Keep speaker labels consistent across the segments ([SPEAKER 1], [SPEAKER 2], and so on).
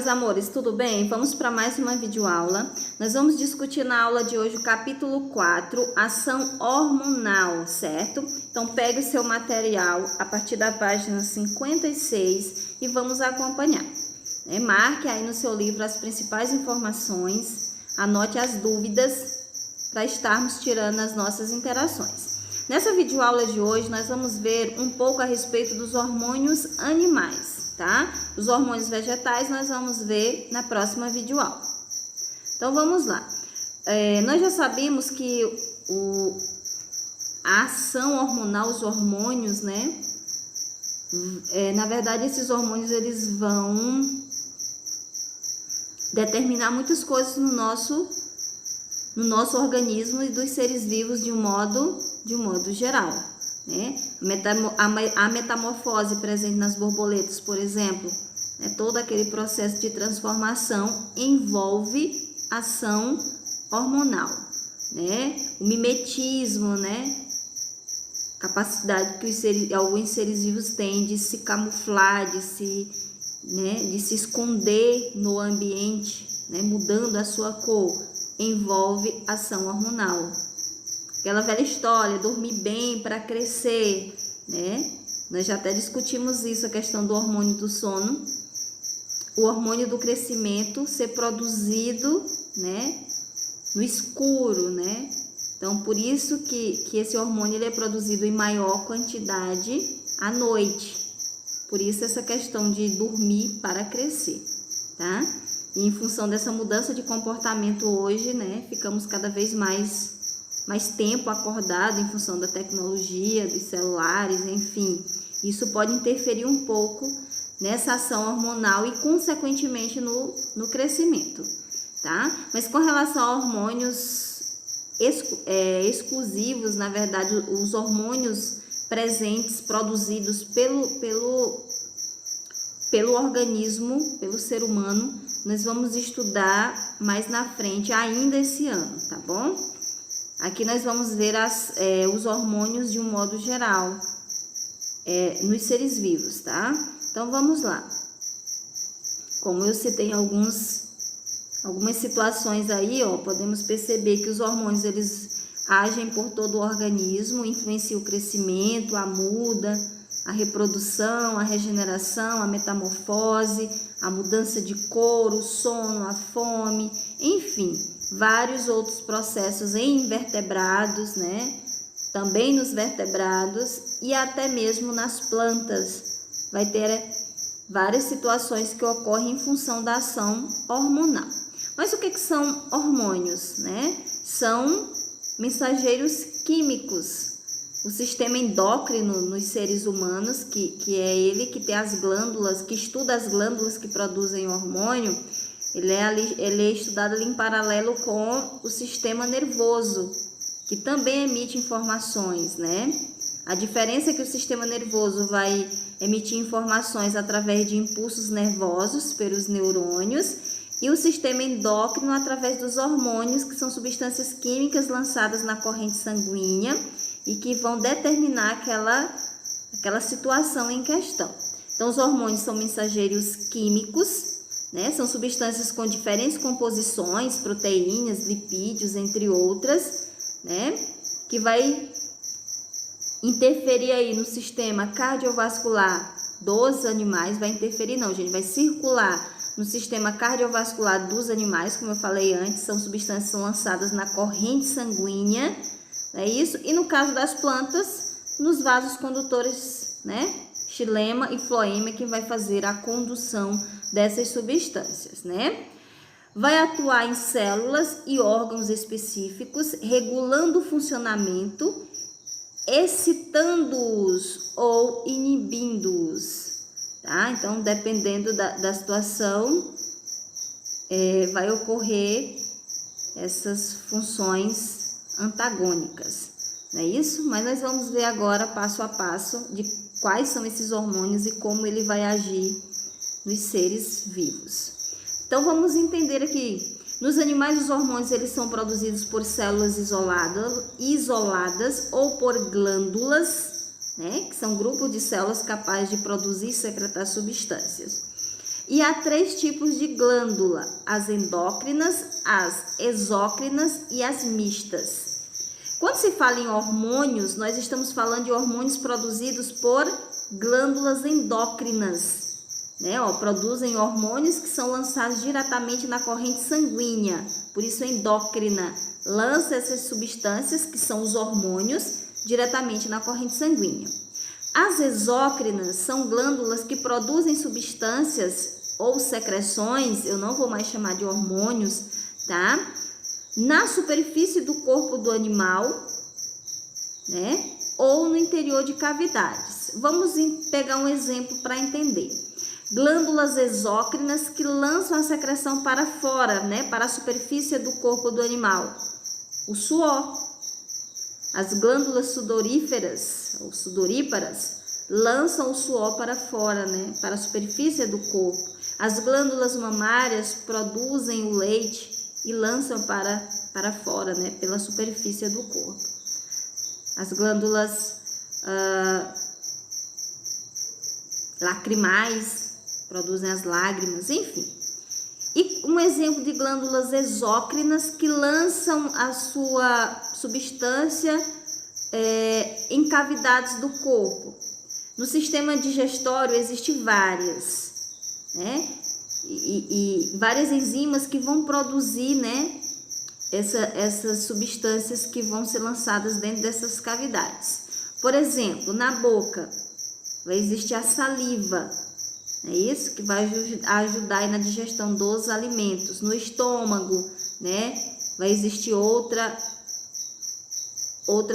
[SPEAKER 1] meus amores, tudo bem? Vamos para mais uma videoaula. Nós vamos discutir na aula de hoje o capítulo 4, ação hormonal, certo? Então, pegue o seu material a partir da página 56 e vamos acompanhar. Marque aí no seu livro as principais informações, anote as dúvidas para estarmos tirando as nossas interações. Nessa videoaula de hoje, nós vamos ver um pouco a respeito dos hormônios animais, tá? Os hormônios vegetais nós vamos ver na próxima videoaula. Então, vamos lá. Nós já sabemos que a ação hormonal, os hormônios, né? Na verdade, esses hormônios, eles vão determinar muitas coisas no nosso organismo e dos seres vivos de um modo geral, né? A metamorfose presente nas borboletas, por exemplo, né? Todo aquele processo de transformação envolve ação hormonal, né? O mimetismo, né? Capacidade que alguns seres vivos têm de se camuflar, de se esconder no ambiente, né? Mudando a sua cor, envolve ação hormonal. Aquela velha história, dormir bem para crescer, né? Nós já até discutimos isso, a questão do hormônio do sono. O hormônio do crescimento ser produzido, né, no escuro, né? Então, por isso que esse hormônio ele é produzido em maior quantidade à noite. Por isso essa questão de dormir para crescer, tá? E em função dessa mudança de comportamento hoje, né, ficamos cada vez mais tempo acordado em função da tecnologia, dos celulares, enfim. Isso pode interferir um pouco nessa ação hormonal e, consequentemente, no crescimento, tá? Mas com relação a hormônios exclusivos, na verdade, os hormônios presentes, produzidos pelo organismo, pelo ser humano, nós vamos estudar mais na frente, ainda esse ano, tá bom? Aqui nós vamos ver os hormônios de um modo geral, nos seres vivos, tá? Então, vamos lá. Como eu citei algumas situações aí, ó, podemos perceber que os hormônios, eles agem por todo o organismo, influenciam o crescimento, a muda, a reprodução, a regeneração, a metamorfose, a mudança de cor, o sono, a fome, enfim, vários outros processos em invertebrados, né? Também nos vertebrados e até mesmo nas plantas. Vai ter várias situações que ocorrem em função da ação hormonal. Mas o que são hormônios, né? São mensageiros químicos. O sistema endócrino nos seres humanos, que é ele que tem as glândulas, que estuda as glândulas que produzem hormônio, ele é estudado ali em paralelo com o sistema nervoso, que também emite informações, né? A diferença é que o sistema nervoso vai emitir informações através de impulsos nervosos pelos neurônios e o sistema endócrino através dos hormônios, que são substâncias químicas lançadas na corrente sanguínea e que vão determinar aquela situação em questão. Então, os hormônios são mensageiros químicos, né? São substâncias com diferentes composições, proteínas, lipídios, entre outras, né? Que vai interferir aí no sistema cardiovascular dos animais, vai circular no sistema cardiovascular dos animais, como eu falei antes, são substâncias que são lançadas na corrente sanguínea, é isso? E no caso das plantas, nos vasos condutores, né? Xilema e floema, que vai fazer a condução dessas substâncias, né? Vai atuar em células e órgãos específicos, regulando o funcionamento, excitando-os ou inibindo-os, tá? Então, dependendo da situação, vai ocorrer essas funções antagônicas, não é isso? Mas nós vamos ver agora, passo a passo, de quais são esses hormônios e como ele vai agir nos seres vivos. Então, vamos entender aqui. Nos animais, os hormônios eles são produzidos por células isoladas ou por glândulas, né? Que são grupos de células capazes de produzir e secretar substâncias. E há 3 tipos de glândula: as endócrinas, as exócrinas e as mistas. Quando se fala em hormônios, nós estamos falando de hormônios produzidos por glândulas endócrinas, né? Produzem hormônios que são lançados diretamente na corrente sanguínea, por isso endócrina. Lança essas substâncias, que são os hormônios, diretamente na corrente sanguínea. As exócrinas são glândulas que produzem substâncias ou secreções, eu não vou mais chamar de hormônios, tá? Na superfície do corpo do animal, né? Ou no interior de cavidades. Vamos pegar um exemplo para entender. Glândulas exócrinas que lançam a secreção para fora, né? Para a superfície do corpo do animal. O suor. As glândulas sudoríferas ou sudoríparas lançam o suor para fora, né? Para a superfície do corpo. As glândulas mamárias produzem o leite e lançam para fora, né? Pela superfície do corpo. As glândulas lacrimais produzem as lágrimas, enfim. E um exemplo de glândulas exócrinas que lançam a sua substância em cavidades do corpo. No sistema digestório existem várias, né? E várias enzimas que vão produzir, né? Essas substâncias que vão ser lançadas dentro dessas cavidades. Por exemplo, na boca vai existir a saliva, é isso que vai ajudar aí na digestão dos alimentos. No estômago, né, vai existir outra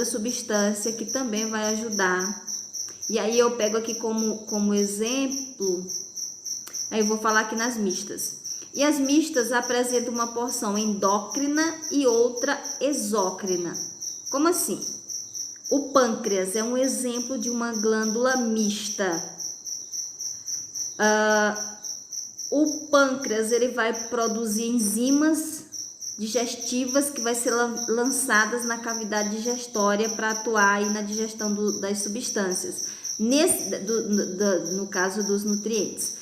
[SPEAKER 1] substância que também vai ajudar. E aí eu pego aqui como exemplo, aí eu vou falar aqui nas mistas. E as mistas apresentam uma porção endócrina e outra exócrina. Como assim? O pâncreas é um exemplo de uma glândula mista. O pâncreas ele vai produzir enzimas digestivas que vai ser lançadas na cavidade digestória para atuar aí na digestão das substâncias, no caso dos nutrientes.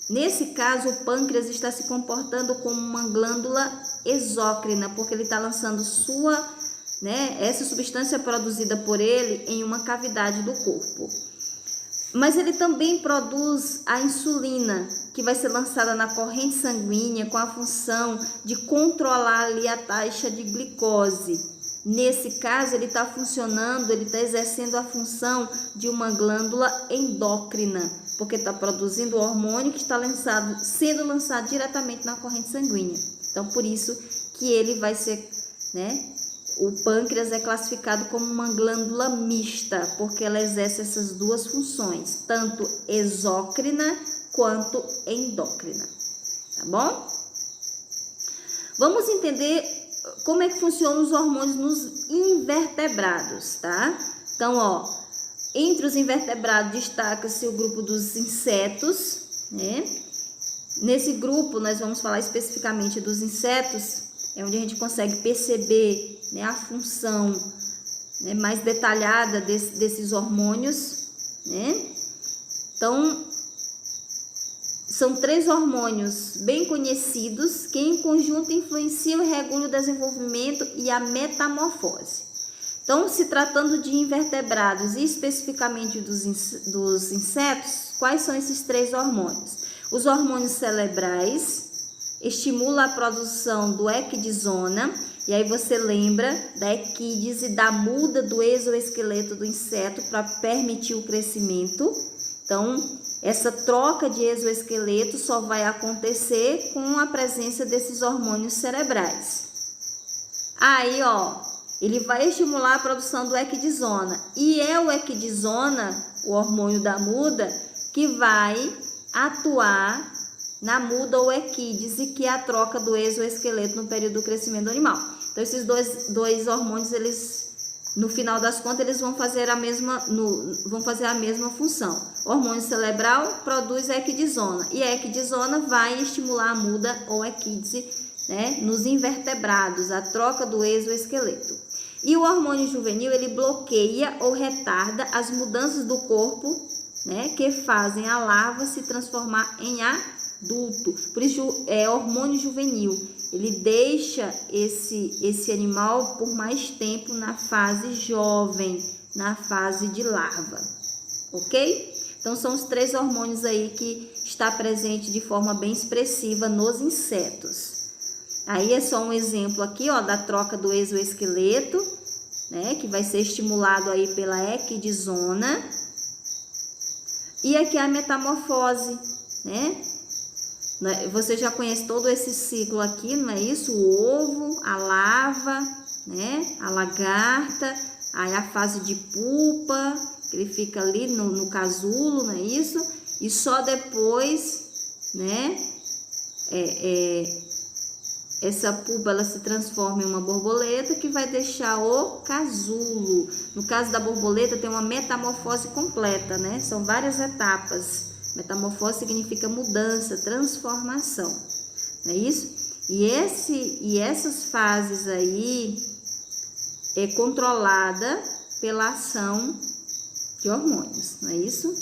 [SPEAKER 1] Nesse caso, o pâncreas está se comportando como uma glândula exócrina, porque ele está lançando essa substância produzida por ele em uma cavidade do corpo. Mas ele também produz a insulina, que vai ser lançada na corrente sanguínea com a função de controlar ali a taxa de glicose. Nesse caso, ele está exercendo a função de uma glândula endócrina, porque está produzindo o hormônio que está sendo lançado diretamente na corrente sanguínea. Então, por isso que ele vai ser, né? O pâncreas é classificado como uma glândula mista, porque ela exerce essas duas funções, tanto exócrina quanto endócrina, tá bom? Vamos entender como é que funcionam os hormônios nos invertebrados, tá? Então, entre os invertebrados destaca-se o grupo dos insetos, né? Nesse grupo, nós vamos falar especificamente dos insetos, é onde a gente consegue perceber, né, a função, né, mais detalhada desses hormônios, né? Então, são 3 hormônios bem conhecidos que em conjunto influenciam e regulam o desenvolvimento e a metamorfose. Então, se tratando de invertebrados e especificamente dos insetos, quais são esses 3 hormônios? Os hormônios cerebrais estimulam a produção do equidizona, e aí você lembra da equídise, da muda do exoesqueleto do inseto para permitir o crescimento. Então, essa troca de exoesqueleto só vai acontecer com a presença desses hormônios cerebrais. Aí, ele vai estimular a produção do equidizona, e é o equidizona, o hormônio da muda, que vai atuar na muda ou equídise, que é a troca do exoesqueleto no período do crescimento do animal. Então, esses dois hormônios, eles, no final das contas, eles vão fazer a mesma função. O hormônio cerebral produz a equidizona, e a equidizona vai estimular a muda ou equídise, né, nos invertebrados, a troca do exoesqueleto. E o hormônio juvenil, ele bloqueia ou retarda as mudanças do corpo, né, que fazem a larva se transformar em adulto. Por isso é hormônio juvenil. Ele deixa esse animal por mais tempo na fase jovem, na fase de larva, ok? Então são os 3 hormônios aí que está presente de forma bem expressiva nos insetos. Aí é só um exemplo aqui, ó, da troca do exoesqueleto, né, que vai ser estimulado aí pela equidizona. E aqui a metamorfose, né? Você já conhece todo esse ciclo aqui, não é isso? O ovo, a larva, né? A lagarta, aí a fase de pupa, que ele fica ali no casulo, não é isso? E só depois, né? Essa pupa ela se transforma em uma borboleta que vai deixar o casulo. No caso da borboleta tem uma metamorfose completa, né? São várias etapas. Metamorfose significa mudança, transformação, não é isso? E essas fases aí é controlada pela ação de hormônios, não é isso?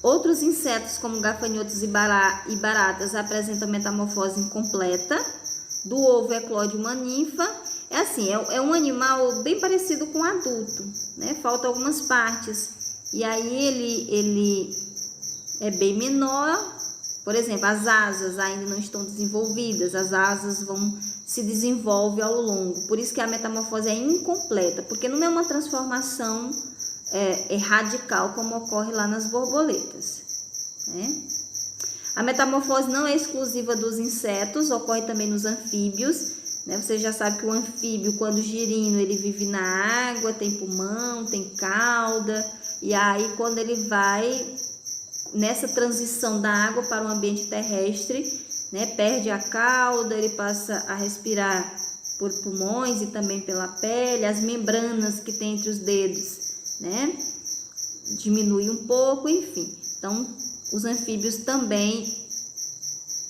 [SPEAKER 1] Outros insetos, como gafanhotos e baratas, apresentam metamorfose incompleta. Do ovo eclode uma ninfa. É assim, é um animal bem parecido com o adulto, né? Faltam algumas partes. E aí ele é bem menor. Por exemplo, as asas ainda não estão desenvolvidas. As asas se desenvolvem ao longo. Por isso que a metamorfose é incompleta, porque não é uma transformação radical como ocorre lá nas borboletas, né? A metamorfose não é exclusiva dos insetos, ocorre também nos anfíbios, né? Você já sabe que o anfíbio, quando girino, ele vive na água, tem pulmão, tem cauda, e aí quando ele vai nessa transição da água para o ambiente terrestre, né, perde a cauda, ele passa a respirar por pulmões e também pela pele, as membranas que tem entre os dedos, né, diminui um pouco, enfim. Então, os anfíbios também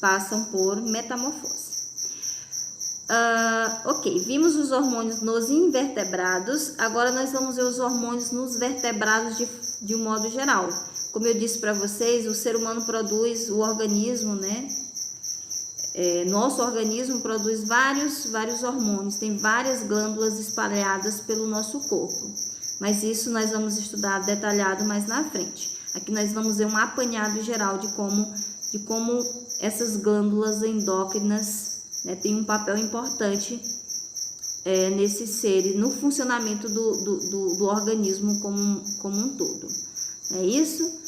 [SPEAKER 1] passam por metamorfose. Ok, vimos os hormônios nos invertebrados, agora nós vamos ver os hormônios nos vertebrados de um modo geral. Como eu disse para vocês, o ser humano produz, o organismo, né? Nosso organismo produz vários hormônios, tem várias glândulas espalhadas pelo nosso corpo. Mas isso nós vamos estudar detalhado mais na frente. Aqui nós vamos ver um apanhado geral de como essas glândulas endócrinas, né, têm um papel importante nesse ser, no funcionamento do organismo como um todo. É isso?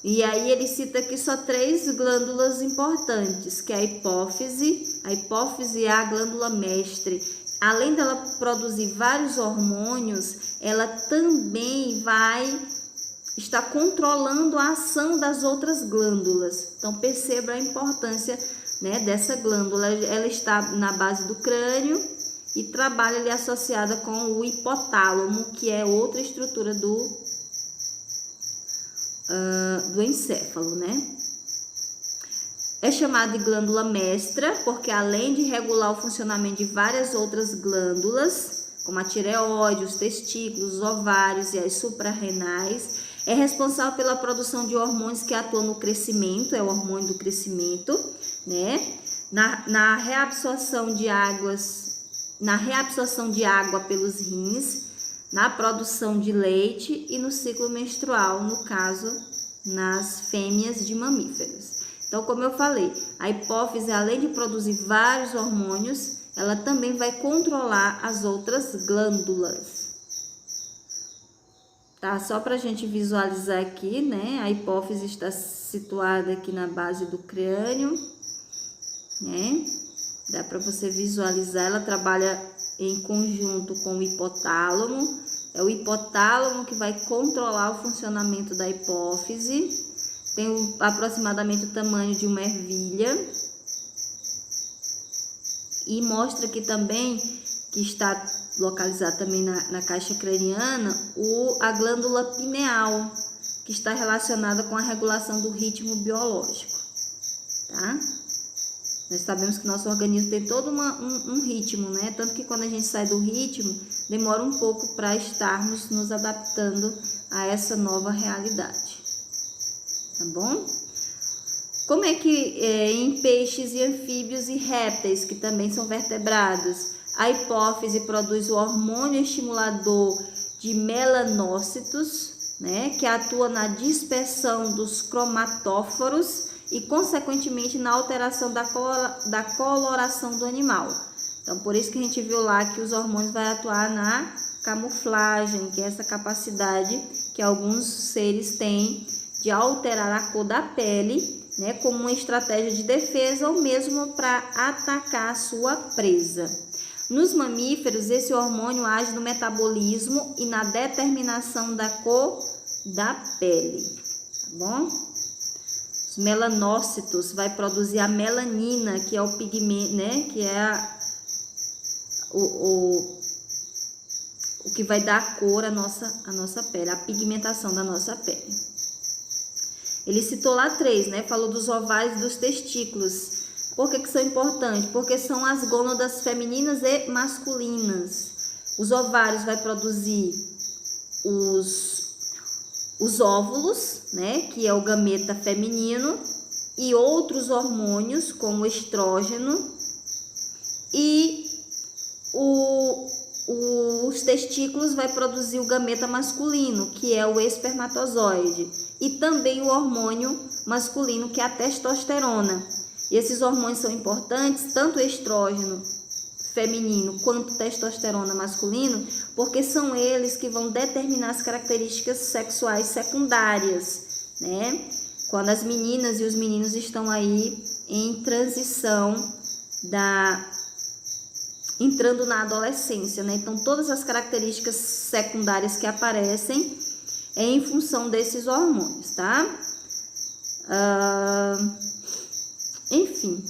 [SPEAKER 1] E aí ele cita aqui só 3 glândulas importantes, que é a hipófise. A hipófise é a glândula mestre. Além dela produzir vários hormônios, ela também vai estar controlando a ação das outras glândulas. Então perceba a importância, né, dessa glândula. Ela está na base do crânio e trabalha ali associada com o hipotálamo, que é outra estrutura do encéfalo, né? É chamada de glândula mestra porque além de regular o funcionamento de várias outras glândulas, como a tireoide, os testículos, os ovários e as suprarrenais, é responsável pela produção de hormônios que atuam no crescimento, é o hormônio do crescimento, né? Na reabsorção de água pelos rins, na produção de leite e no ciclo menstrual, no caso, nas fêmeas de mamíferos. Então, como eu falei, a hipófise, além de produzir vários hormônios, ela também vai controlar as outras glândulas. Tá? Só para a gente visualizar aqui, né? A hipófise está situada aqui na base do crânio, né? Dá para você visualizar, ela trabalha em conjunto com o hipotálamo. É o hipotálamo que vai controlar o funcionamento da hipófise. Tem aproximadamente o tamanho de uma ervilha. E mostra aqui também que está localizado também na caixa craniana a glândula pineal, que está relacionada com a regulação do ritmo biológico, tá? Nós sabemos que nosso organismo tem todo um ritmo, né? Tanto que quando a gente sai do ritmo, demora um pouco para estarmos nos adaptando a essa nova realidade, tá bom? Como é que em peixes e anfíbios e répteis, que também são vertebrados, a hipófise produz o hormônio estimulador de melanócitos, né, que atua na dispersão dos cromatóforos e, consequentemente, na alteração da coloração do animal. Então, por isso que a gente viu lá que os hormônios vão atuar na camuflagem, que é essa capacidade que alguns seres têm de alterar a cor da pele, né, como uma estratégia de defesa ou mesmo para atacar a sua presa. Nos mamíferos, esse hormônio age no metabolismo e na determinação da cor da pele, tá bom? Os melanócitos vai produzir a melanina, que é o pigmento, né, que é o que vai dar a cor à nossa pele, a pigmentação da nossa pele. Ele citou lá 3, né? Falou dos ovários e dos testículos. Por que são importantes? Porque são as gônadas femininas e masculinas. Os ovários vai produzir os óvulos, né? Que é o gameta feminino, e outros hormônios, como o estrógeno, e os testículos vai produzir o gameta masculino, que é o espermatozoide, e também o hormônio masculino, que é a testosterona. E esses hormônios são importantes, tanto o estrógeno feminino quanto testosterona masculino, porque são eles que vão determinar as características sexuais secundárias, né? Quando as meninas e os meninos estão aí em transição entrando na adolescência, né? Então, todas as características secundárias que aparecem é em função desses hormônios, tá? Enfim,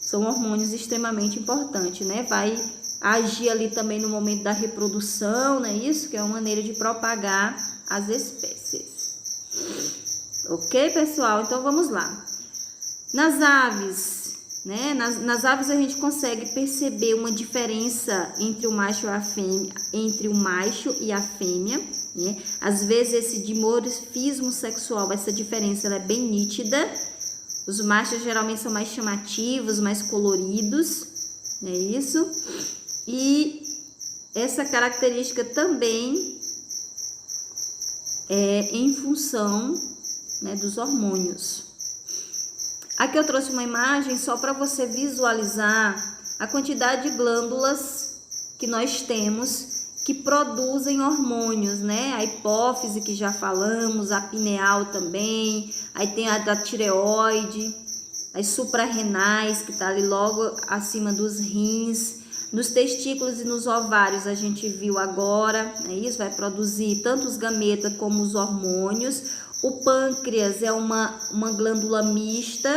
[SPEAKER 1] são hormônios extremamente importantes, né? Vai agir ali também no momento da reprodução, né? Isso que é uma maneira de propagar as espécies. Ok, pessoal? Então, vamos lá. Nas aves, né? Nas aves a gente consegue perceber uma diferença entre o macho e a fêmea, né? Às vezes esse dimorfismo sexual, essa diferença ela é bem nítida. Os machos geralmente são mais chamativos, mais coloridos, é isso. E essa característica também é em função, né, dos hormônios. Aqui eu trouxe uma imagem só para você visualizar a quantidade de glândulas que nós temos que produzem hormônios, né? A hipófise, que já falamos, a pineal também, aí tem a da tireoide, as suprarrenais, que tá ali logo acima dos rins. Nos testículos e nos ovários a gente viu agora, né? Isso vai produzir tanto os gametas como os hormônios. O pâncreas é uma glândula mista,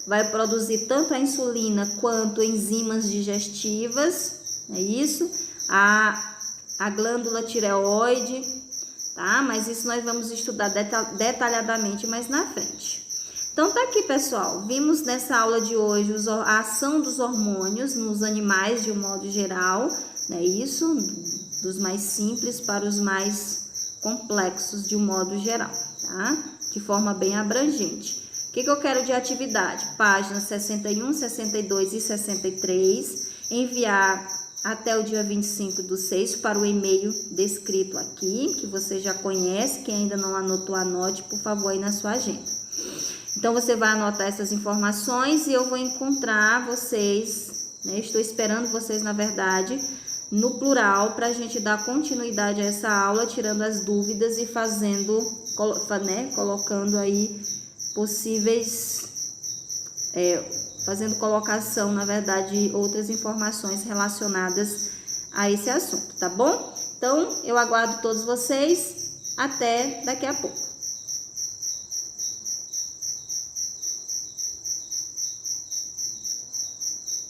[SPEAKER 1] vai produzir tanto a insulina quanto enzimas digestivas, é isso. A glândula tireoide, tá? Mas isso nós vamos estudar detalhadamente mais na frente. Então tá aqui, pessoal. Vimos nessa aula de hoje a ação dos hormônios nos animais de um modo geral, né? Isso, dos mais simples para os mais complexos de um modo geral, tá? De forma bem abrangente. O que eu quero de atividade? Páginas 61, 62 e 63. Enviar até o dia 25/6 para o e-mail descrito aqui, que você já conhece. Quem ainda não anotou, anote, por favor, aí na sua agenda. Então, você vai anotar essas informações e eu vou encontrar vocês, né? Estou esperando vocês, na verdade, no plural, para a gente dar continuidade a essa aula, tirando as dúvidas e colocando aí possíveis... fazendo colocação, na verdade, outras informações relacionadas a esse assunto, tá bom? Então, eu aguardo todos vocês. Até daqui a pouco.